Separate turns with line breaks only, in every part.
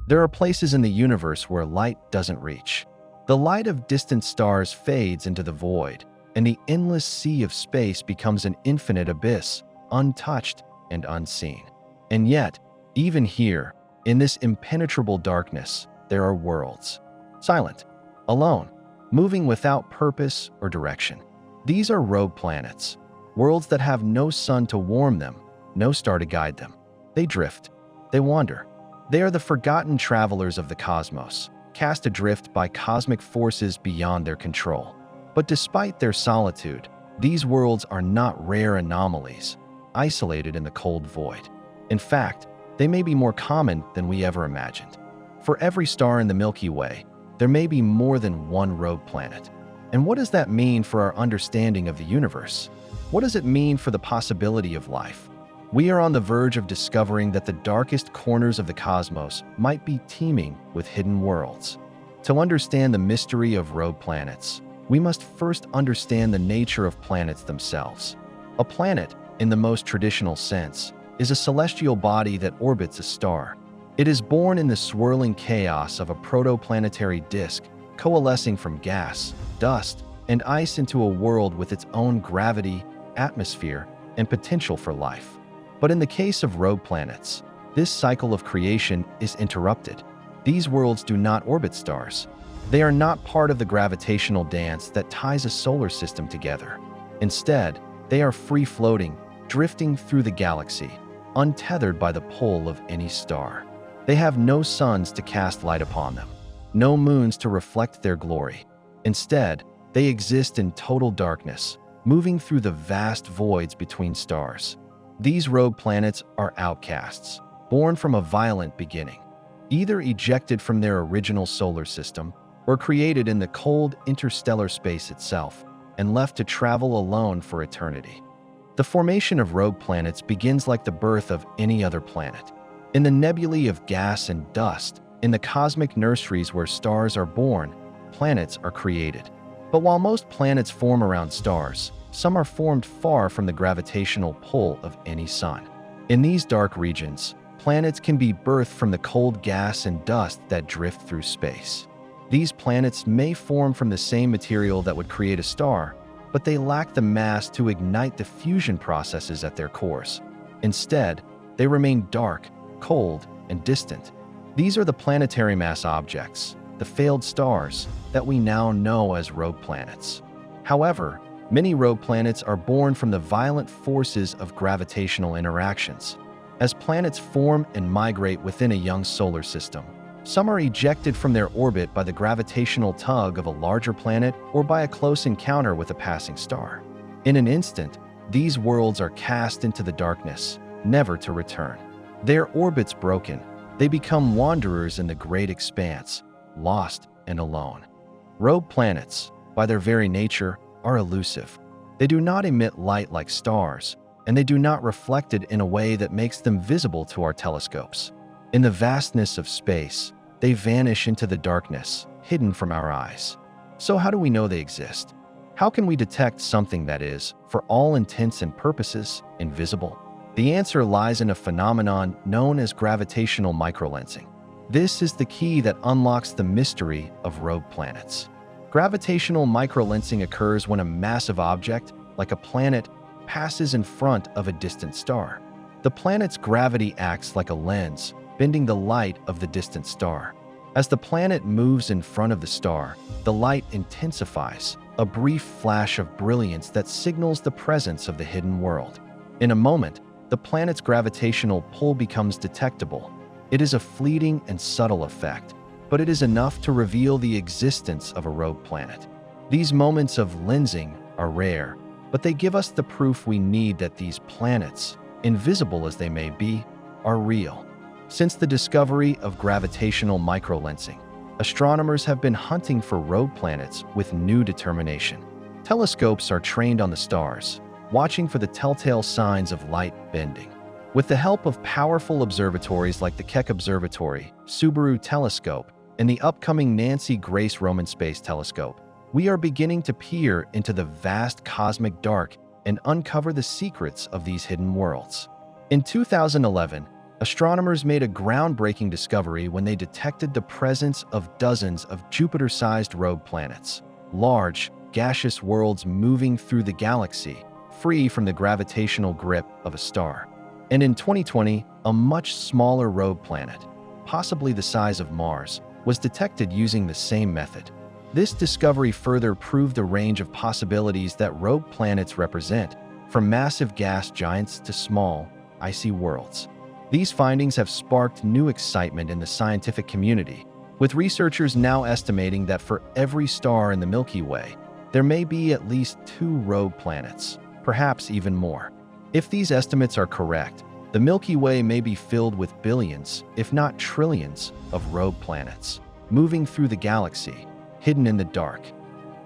There are places in the universe where light doesn't reach. The light of distant stars fades into the void, and the endless sea of space becomes an infinite abyss, untouched and unseen. And yet, even here, in this impenetrable darkness, there are worlds. Silent, alone, moving without purpose or direction. These are rogue planets, worlds that have no sun to warm them, no star to guide them. They drift, they wander. They are the forgotten travelers of the cosmos, cast adrift by cosmic forces beyond their control. But despite their solitude, these worlds are not rare anomalies, isolated in the cold void. In fact, they may be more common than we ever imagined. For every star in the Milky Way, there may be more than one rogue planet. And what does that mean for our understanding of the universe? What does it mean for the possibility of life? We are on the verge of discovering that the darkest corners of the cosmos might be teeming with hidden worlds. To understand the mystery of rogue planets, we must first understand the nature of planets themselves. A planet, in the most traditional sense, is a celestial body that orbits a star. It is born in the swirling chaos of a protoplanetary disk, coalescing from gas, dust, and ice into a world with its own gravity, atmosphere, and potential for life. But in the case of rogue planets, this cycle of creation is interrupted. These worlds do not orbit stars. They are not part of the gravitational dance that ties a solar system together. Instead, they are free-floating, drifting through the galaxy, untethered by the pull of any star. They have no suns to cast light upon them, no moons to reflect their glory. Instead, they exist in total darkness, moving through the vast voids between stars. These rogue planets are outcasts, born from a violent beginning, either ejected from their original solar system or created in the cold interstellar space itself and left to travel alone for eternity. The formation of rogue planets begins like the birth of any other planet. In the nebulae of gas and dust, in the cosmic nurseries where stars are born, planets are created. But while most planets form around stars, some are formed far from the gravitational pull of any sun. In these dark regions, planets can be birthed from the cold gas and dust that drift through space. These planets may form from the same material that would create a star, but they lack the mass to ignite the fusion processes at their cores. Instead, they remain dark, cold, and distant. These are the planetary mass objects, the failed stars, that we now know as rogue planets. However, many rogue planets are born from the violent forces of gravitational interactions. As planets form and migrate within a young solar system, some are ejected from their orbit by the gravitational tug of a larger planet or by a close encounter with a passing star. In an instant, these worlds are cast into the darkness, never to return. Their orbits broken, they become wanderers in the great expanse, lost and alone. Rogue planets, by their very nature, are elusive. They do not emit light like stars, and they do not reflect it in a way that makes them visible to our telescopes. In the vastness of space, they vanish into the darkness, hidden from our eyes. So how do we know they exist? How can we detect something that is, for all intents and purposes, invisible? The answer lies in a phenomenon known as gravitational microlensing. This is the key that unlocks the mystery of rogue planets. Gravitational microlensing occurs when a massive object, like a planet, passes in front of a distant star. The planet's gravity acts like a lens, bending the light of the distant star. As the planet moves in front of the star, the light intensifies, a brief flash of brilliance that signals the presence of the hidden world. In a moment, the planet's gravitational pull becomes detectable. It is a fleeting and subtle effect, but it is enough to reveal the existence of a rogue planet. These moments of lensing are rare, but they give us the proof we need that these planets, invisible as they may be, are real. Since the discovery of gravitational microlensing, astronomers have been hunting for rogue planets with new determination. Telescopes are trained on the stars, watching for the telltale signs of light bending. With the help of powerful observatories like the Keck Observatory, Subaru Telescope, and the upcoming Nancy Grace Roman Space Telescope, we are beginning to peer into the vast cosmic dark and uncover the secrets of these hidden worlds. In 2011, Astronomers made a groundbreaking discovery when they detected the presence of dozens of Jupiter-sized rogue planets, large, gaseous worlds moving through the galaxy, free from the gravitational grip of a star. And in 2020, a much smaller rogue planet, possibly the size of Mars, was detected using the same method. This discovery further proved the range of possibilities that rogue planets represent, from massive gas giants to small, icy worlds. These findings have sparked new excitement in the scientific community, with researchers now estimating that for every star in the Milky Way, there may be at least 2 rogue planets, perhaps even more. If these estimates are correct, the Milky Way may be filled with billions, if not trillions, of rogue planets, moving through the galaxy, hidden in the dark.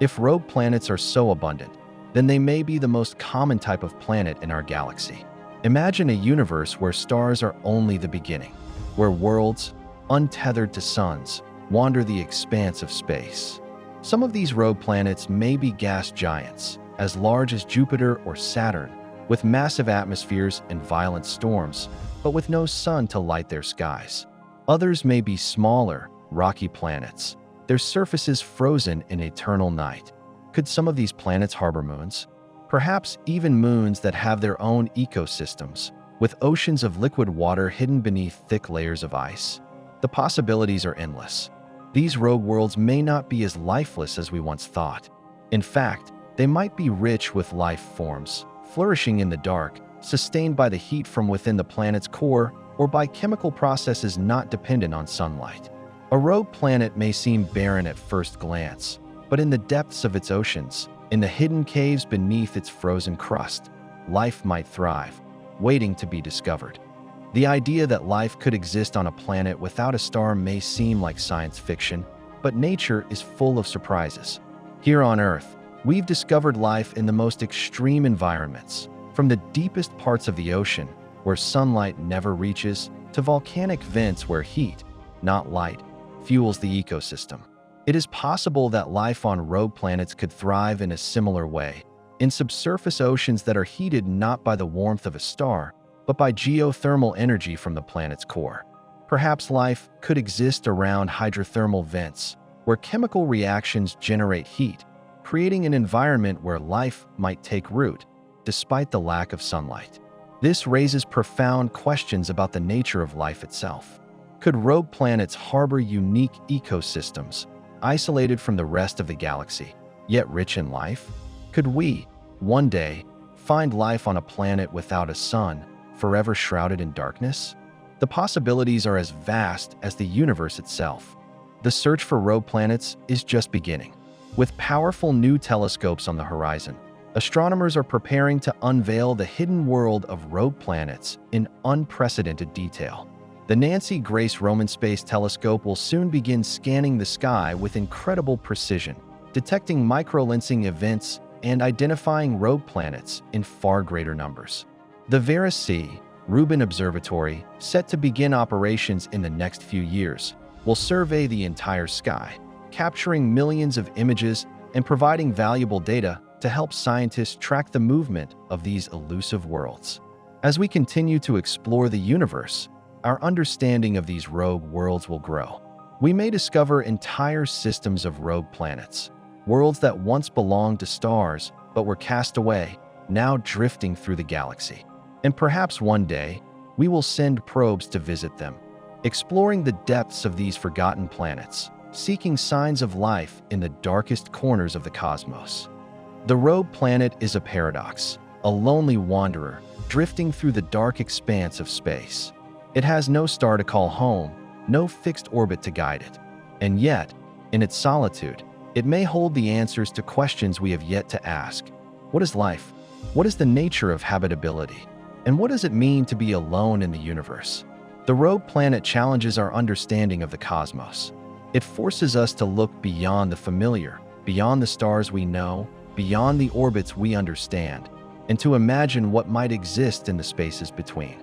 If rogue planets are so abundant, then they may be the most common type of planet in our galaxy. Imagine a universe where stars are only the beginning, where worlds, untethered to suns, wander the expanse of space. Some of these rogue planets may be gas giants, as large as Jupiter or Saturn, with massive atmospheres and violent storms, but with no sun to light their skies. Others may be smaller, rocky planets, their surfaces frozen in eternal night. Could some of these planets harbor moons? Perhaps even moons that have their own ecosystems, with oceans of liquid water hidden beneath thick layers of ice? The possibilities are endless. These rogue worlds may not be as lifeless as we once thought. In fact, they might be rich with life forms, flourishing in the dark, sustained by the heat from within the planet's core or by chemical processes not dependent on sunlight. A rogue planet may seem barren at first glance, but in the depths of its oceans, in the hidden caves beneath its frozen crust, life might thrive, waiting to be discovered. The idea that life could exist on a planet without a star may seem like science fiction, but nature is full of surprises. Here on Earth, we've discovered life in the most extreme environments, from the deepest parts of the ocean, where sunlight never reaches, to volcanic vents where heat, not light, fuels the ecosystem. It is possible that life on rogue planets could thrive in a similar way, in subsurface oceans that are heated not by the warmth of a star, but by geothermal energy from the planet's core. Perhaps life could exist around hydrothermal vents, where chemical reactions generate heat, creating an environment where life might take root, despite the lack of sunlight. This raises profound questions about the nature of life itself. Could rogue planets harbor unique ecosystems, isolated from the rest of the galaxy, yet rich in life? Could we, one day, find life on a planet without a sun, forever shrouded in darkness? The possibilities are as vast as the universe itself. The search for rogue planets is just beginning. With powerful new telescopes on the horizon, astronomers are preparing to unveil the hidden world of rogue planets in unprecedented detail. The Nancy Grace Roman Space Telescope will soon begin scanning the sky with incredible precision, detecting microlensing events and identifying rogue planets in far greater numbers. The Vera C. Rubin Observatory, set to begin operations in the next few years, will survey the entire sky, capturing millions of images and providing valuable data to help scientists track the movement of these elusive worlds. As we continue to explore the universe, our understanding of these rogue worlds will grow. We may discover entire systems of rogue planets, worlds that once belonged to stars but were cast away, now drifting through the galaxy. And perhaps one day, we will send probes to visit them, exploring the depths of these forgotten planets, seeking signs of life in the darkest corners of the cosmos. The rogue planet is a paradox, a lonely wanderer drifting through the dark expanse of space. It has no star to call home, no fixed orbit to guide it. And yet, in its solitude, it may hold the answers to questions we have yet to ask. What is life? What is the nature of habitability? And what does it mean to be alone in the universe? The rogue planet challenges our understanding of the cosmos. It forces us to look beyond the familiar, beyond the stars we know, beyond the orbits we understand, and to imagine what might exist in the spaces between.